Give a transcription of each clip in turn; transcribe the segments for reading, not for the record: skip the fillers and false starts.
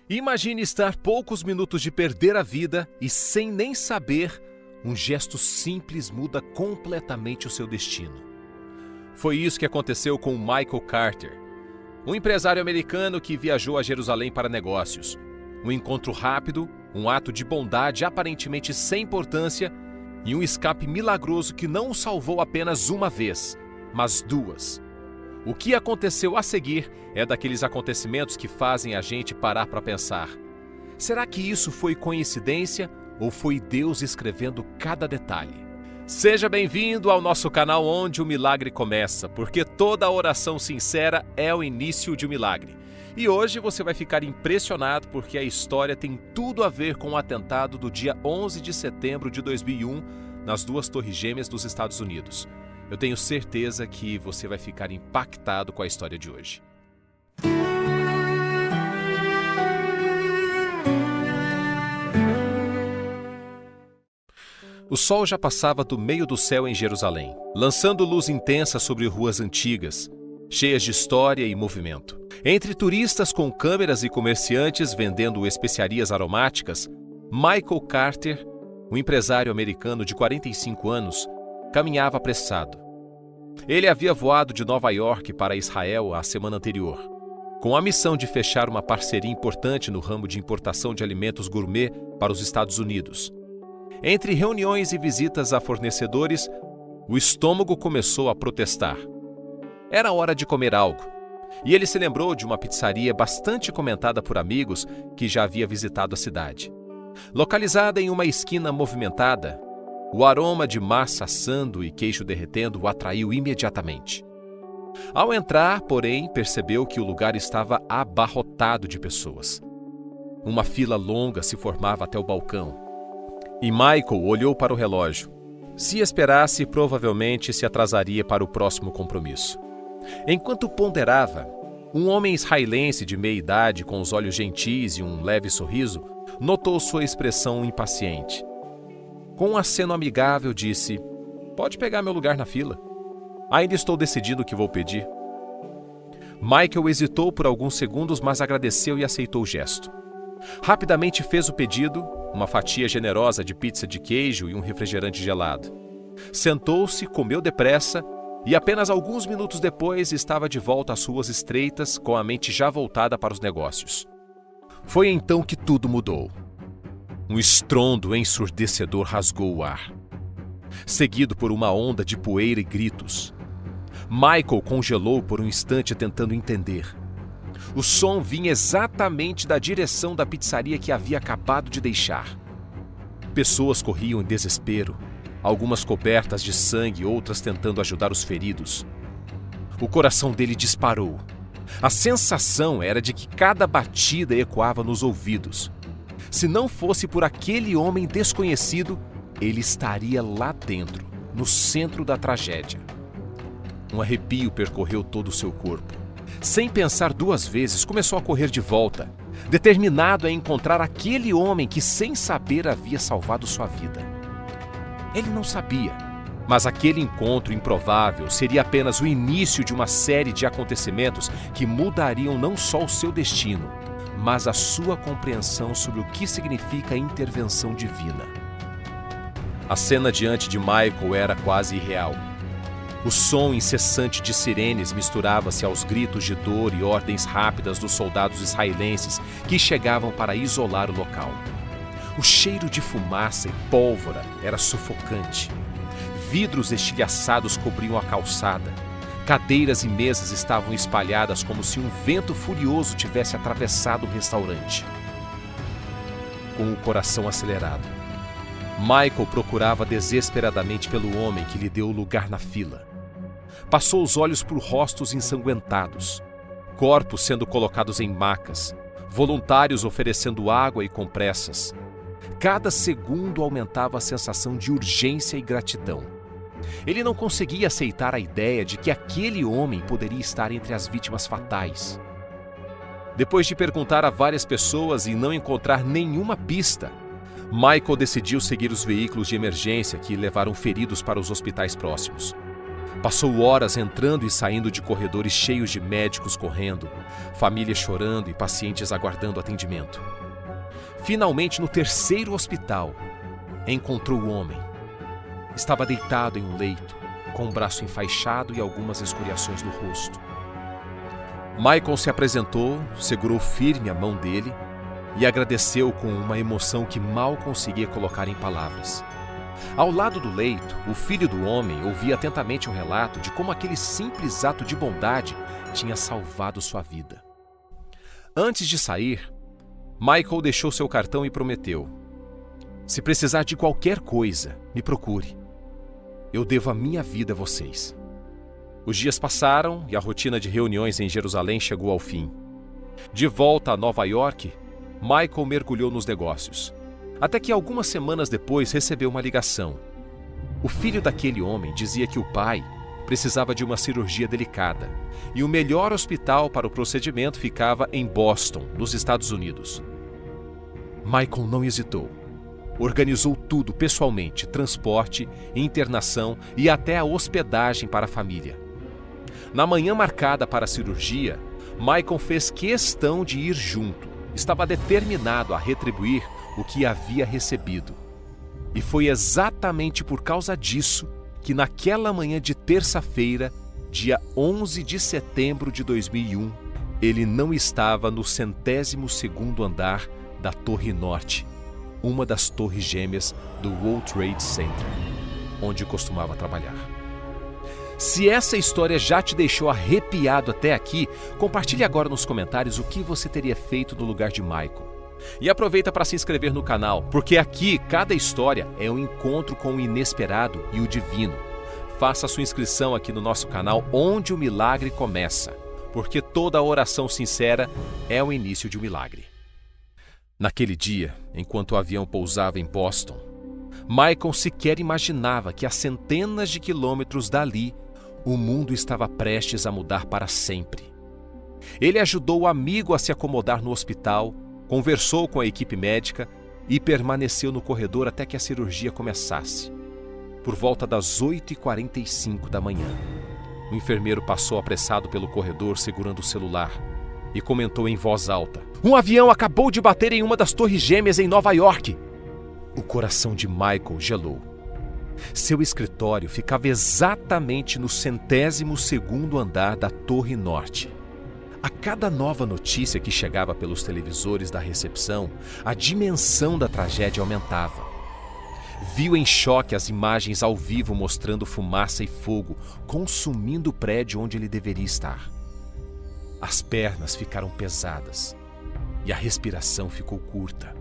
Imagine estar poucos minutos de perder a vida e, sem nem saber, um gesto simples muda completamente o seu destino. Foi isso que aconteceu com Michael Carter, um empresário americano que viajou a Jerusalém para negócios. Um encontro rápido, um ato de bondade aparentemente sem importância e um escape milagroso que não o salvou apenas uma vez, mas duas. O que aconteceu a seguir é daqueles acontecimentos que fazem a gente parar para pensar: será que isso foi coincidência ou foi Deus escrevendo cada detalhe? Seja bem-vindo ao nosso canal onde o milagre começa, porque toda oração sincera é o início de um milagre. E hoje você vai ficar impressionado porque a história tem tudo a ver com o atentado do dia 11 de setembro de 2001 nas duas Torres Gêmeas dos Estados Unidos. Eu tenho certeza que você vai ficar impactado com a história de hoje. O sol já passava do meio do céu em Jerusalém, lançando luz intensa sobre ruas antigas, cheias de história e movimento. Entre turistas com câmeras e comerciantes vendendo especiarias aromáticas, Michael Carter, um empresário americano de 45 anos, caminhava apressado. Ele havia voado de Nova York para Israel a semana anterior, com a missão de fechar uma parceria importante no ramo de importação de alimentos gourmet para os Estados Unidos. Entre reuniões e visitas a fornecedores, o estômago começou a protestar. Era hora de comer algo, e ele se lembrou de uma pizzaria bastante comentada por amigos que já havia visitado a cidade. Localizada em uma esquina movimentada, o aroma de massa assando e queijo derretendo o atraiu imediatamente. Ao entrar, porém, percebeu que o lugar estava abarrotado de pessoas. Uma fila longa se formava até o balcão. E Michael olhou para o relógio. Se esperasse, provavelmente se atrasaria para o próximo compromisso. Enquanto ponderava, um homem israelense de meia idade, com os olhos gentis e um leve sorriso, notou sua expressão impaciente. Com um aceno amigável, disse: "Pode pegar meu lugar na fila. Ainda estou decidindo o que vou pedir." Michael hesitou por alguns segundos, mas agradeceu e aceitou o gesto. Rapidamente fez o pedido, uma fatia generosa de pizza de queijo e um refrigerante gelado. Sentou-se, comeu depressa e apenas alguns minutos depois estava de volta às ruas estreitas, com a mente já voltada para os negócios. Foi então que tudo mudou. Um estrondo ensurdecedor rasgou o ar, seguido por uma onda de poeira e gritos. Michael congelou por um instante tentando entender. O som vinha exatamente da direção da pizzaria que havia acabado de deixar. Pessoas corriam em desespero, algumas cobertas de sangue, outras tentando ajudar os feridos. O coração dele disparou. A sensação era de que cada batida ecoava nos ouvidos. Se não fosse por aquele homem desconhecido, ele estaria lá dentro, no centro da tragédia. Um arrepio percorreu todo o seu corpo. Sem pensar duas vezes, começou a correr de volta, determinado a encontrar aquele homem que, sem saber, havia salvado sua vida. Ele não sabia, mas aquele encontro improvável seria apenas o início de uma série de acontecimentos que mudariam não só o seu destino, mas a sua compreensão sobre o que significa a intervenção divina. A cena diante de Michael era quase irreal. O som incessante de sirenes misturava-se aos gritos de dor e ordens rápidas dos soldados israelenses que chegavam para isolar o local. O cheiro de fumaça e pólvora era sufocante. Vidros estilhaçados cobriam a calçada. Cadeiras e mesas estavam espalhadas como se um vento furioso tivesse atravessado o restaurante. Com o coração acelerado, Michael procurava desesperadamente pelo homem que lhe deu lugar na fila. Passou os olhos por rostos ensanguentados, corpos sendo colocados em macas, voluntários oferecendo água e compressas. Cada segundo aumentava a sensação de urgência e gratidão. Ele não conseguia aceitar a ideia de que aquele homem poderia estar entre as vítimas fatais. Depois de perguntar a várias pessoas e não encontrar nenhuma pista, Michael decidiu seguir os veículos de emergência que levaram feridos para os hospitais próximos. Passou horas entrando e saindo de corredores cheios de médicos correndo, famílias chorando e pacientes aguardando atendimento. Finalmente, no terceiro hospital, encontrou o homem. Estava deitado em um leito, com o braço enfaixado e algumas escoriações no rosto. Michael se apresentou, segurou firme a mão dele e agradeceu com uma emoção que mal conseguia colocar em palavras. Ao lado do leito, o filho do homem ouvia atentamente o relato de como aquele simples ato de bondade tinha salvado sua vida. Antes de sair, Michael deixou seu cartão e prometeu: "Se precisar de qualquer coisa, me procure. Eu devo a minha vida a vocês." Os dias passaram e a rotina de reuniões em Jerusalém chegou ao fim. De volta a Nova York, Michael mergulhou nos negócios. Até que algumas semanas depois recebeu uma ligação. O filho daquele homem dizia que o pai precisava de uma cirurgia delicada e o melhor hospital para o procedimento ficava em Boston, nos Estados Unidos. Michael não hesitou. Organizou tudo pessoalmente: transporte, internação e até a hospedagem para a família. Na manhã marcada para a cirurgia, Michael fez questão de ir junto. Estava determinado a retribuir o que havia recebido. E foi exatamente por causa disso que naquela manhã de terça-feira, dia 11 de setembro de 2001, ele não estava no 102º andar da Torre Norte, uma das torres gêmeas do World Trade Center, onde costumava trabalhar. Se essa história já te deixou arrepiado até aqui, compartilhe agora nos comentários o que você teria feito no lugar de Michael. E aproveita para se inscrever no canal, porque aqui cada história é um encontro com o inesperado e o divino. Faça sua inscrição aqui no nosso canal, onde o milagre começa, porque toda oração sincera é o início de um milagre. Naquele dia, enquanto o avião pousava em Boston, Michael sequer imaginava que a centenas de quilômetros dali, o mundo estava prestes a mudar para sempre. Ele ajudou o amigo a se acomodar no hospital, conversou com a equipe médica e permaneceu no corredor até que a cirurgia começasse. Por volta das 8h45 da manhã, o enfermeiro passou apressado pelo corredor segurando o celular e comentou em voz alta: "Um avião acabou de bater em uma das torres gêmeas em Nova York." O coração de Michael gelou. Seu escritório ficava exatamente no 102º andar da Torre Norte. A cada nova notícia que chegava pelos televisores da recepção, a dimensão da tragédia aumentava. Viu em choque as imagens ao vivo mostrando fumaça e fogo consumindo o prédio onde ele deveria estar. As pernas ficaram pesadas e a respiração ficou curta.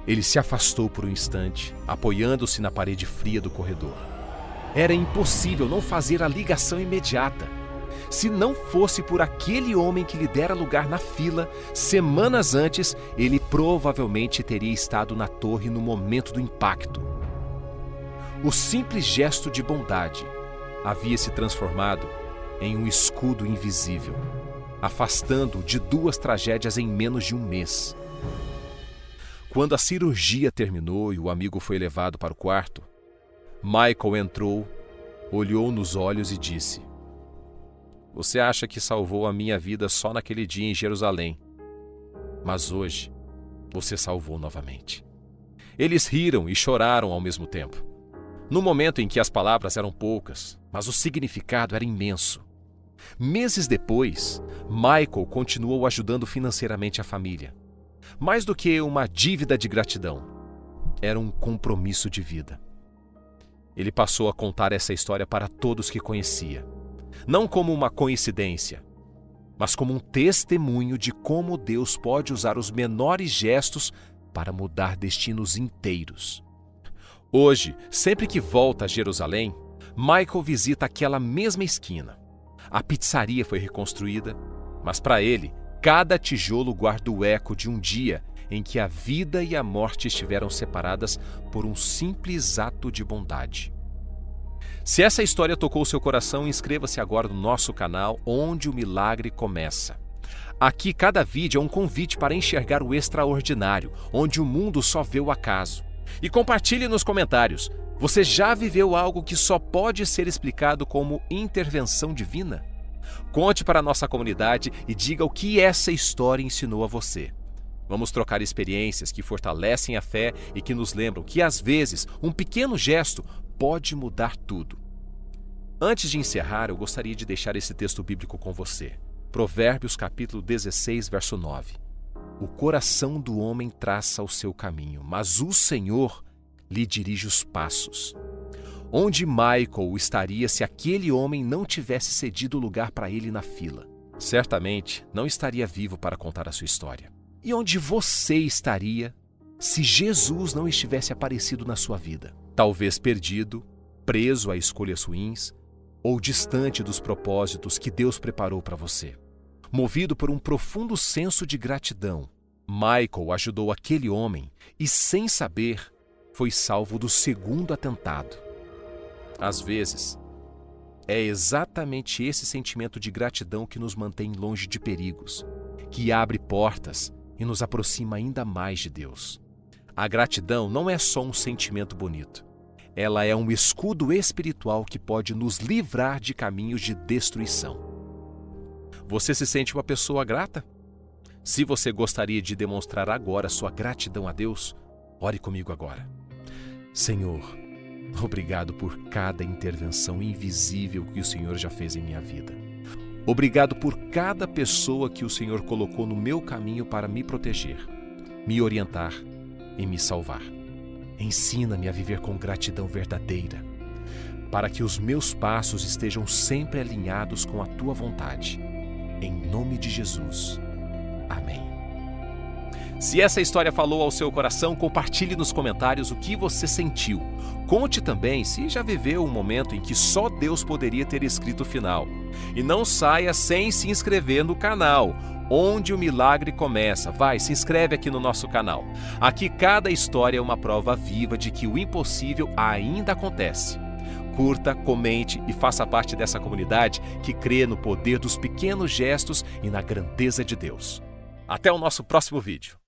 Ele se afastou por um instante, apoiando-se na parede fria do corredor. Era impossível não fazer a ligação imediata. Se não fosse por aquele homem que lhe dera lugar na fila, semanas antes, ele provavelmente teria estado na torre no momento do impacto. O simples gesto de bondade havia se transformado em um escudo invisível, afastando-o de 2 tragédias em menos de um mês. Quando a cirurgia terminou e o amigo foi levado para o quarto, Michael entrou, olhou nos olhos e disse: "Você acha que salvou a minha vida só naquele dia em Jerusalém, mas hoje você salvou novamente." Eles riram e choraram ao mesmo tempo. No momento em que as palavras eram poucas, mas o significado era imenso. Meses depois, Michael continuou ajudando financeiramente a família. Mais do que uma dívida de gratidão, era um compromisso de vida. Ele passou a contar essa história para todos que conhecia, não como uma coincidência, mas como um testemunho de como Deus pode usar os menores gestos para mudar destinos inteiros. Hoje, sempre que volta a Jerusalém, Michael visita aquela mesma esquina. A pizzaria foi reconstruída, mas para ele, cada tijolo guarda o eco de um dia em que a vida e a morte estiveram separadas por um simples ato de bondade. Se essa história tocou seu coração, inscreva-se agora no nosso canal, onde o milagre começa. Aqui, cada vídeo é um convite para enxergar o extraordinário, onde o mundo só vê o acaso. E compartilhe nos comentários. Você já viveu algo que só pode ser explicado como intervenção divina? Conte para a nossa comunidade e diga o que essa história ensinou a você. Vamos trocar experiências que fortalecem a fé e que nos lembram que, às vezes, um pequeno gesto pode mudar tudo. Antes de encerrar, eu gostaria de deixar esse texto bíblico com você. Provérbios capítulo 16, verso 9. O coração do homem traça o seu caminho, mas o Senhor lhe dirige os passos. Onde Michael estaria se aquele homem não tivesse cedido lugar para ele na fila? Certamente não estaria vivo para contar a sua história. E onde você estaria se Jesus não estivesse aparecido na sua vida? Talvez perdido, preso a escolhas ruins ou distante dos propósitos que Deus preparou para você. Movido por um profundo senso de gratidão, Michael ajudou aquele homem e, sem saber, foi salvo do segundo atentado. Às vezes, é exatamente esse sentimento de gratidão que nos mantém longe de perigos, que abre portas e nos aproxima ainda mais de Deus. A gratidão não é só um sentimento bonito. Ela é um escudo espiritual que pode nos livrar de caminhos de destruição. Você se sente uma pessoa grata? Se você gostaria de demonstrar agora sua gratidão a Deus, ore comigo agora. Senhor, obrigado por cada intervenção invisível que o Senhor já fez em minha vida. Obrigado por cada pessoa que o Senhor colocou no meu caminho para me proteger, me orientar e me salvar. Ensina-me a viver com gratidão verdadeira, para que os meus passos estejam sempre alinhados com a Tua vontade. Em nome de Jesus. Amém. Se essa história falou ao seu coração, compartilhe nos comentários o que você sentiu. Conte também se já viveu um momento em que só Deus poderia ter escrito o final. E não saia sem se inscrever no canal, onde o milagre começa. Vai, se inscreve aqui no nosso canal. Aqui cada história é uma prova viva de que o impossível ainda acontece. Curta, comente e faça parte dessa comunidade que crê no poder dos pequenos gestos e na grandeza de Deus. Até o nosso próximo vídeo.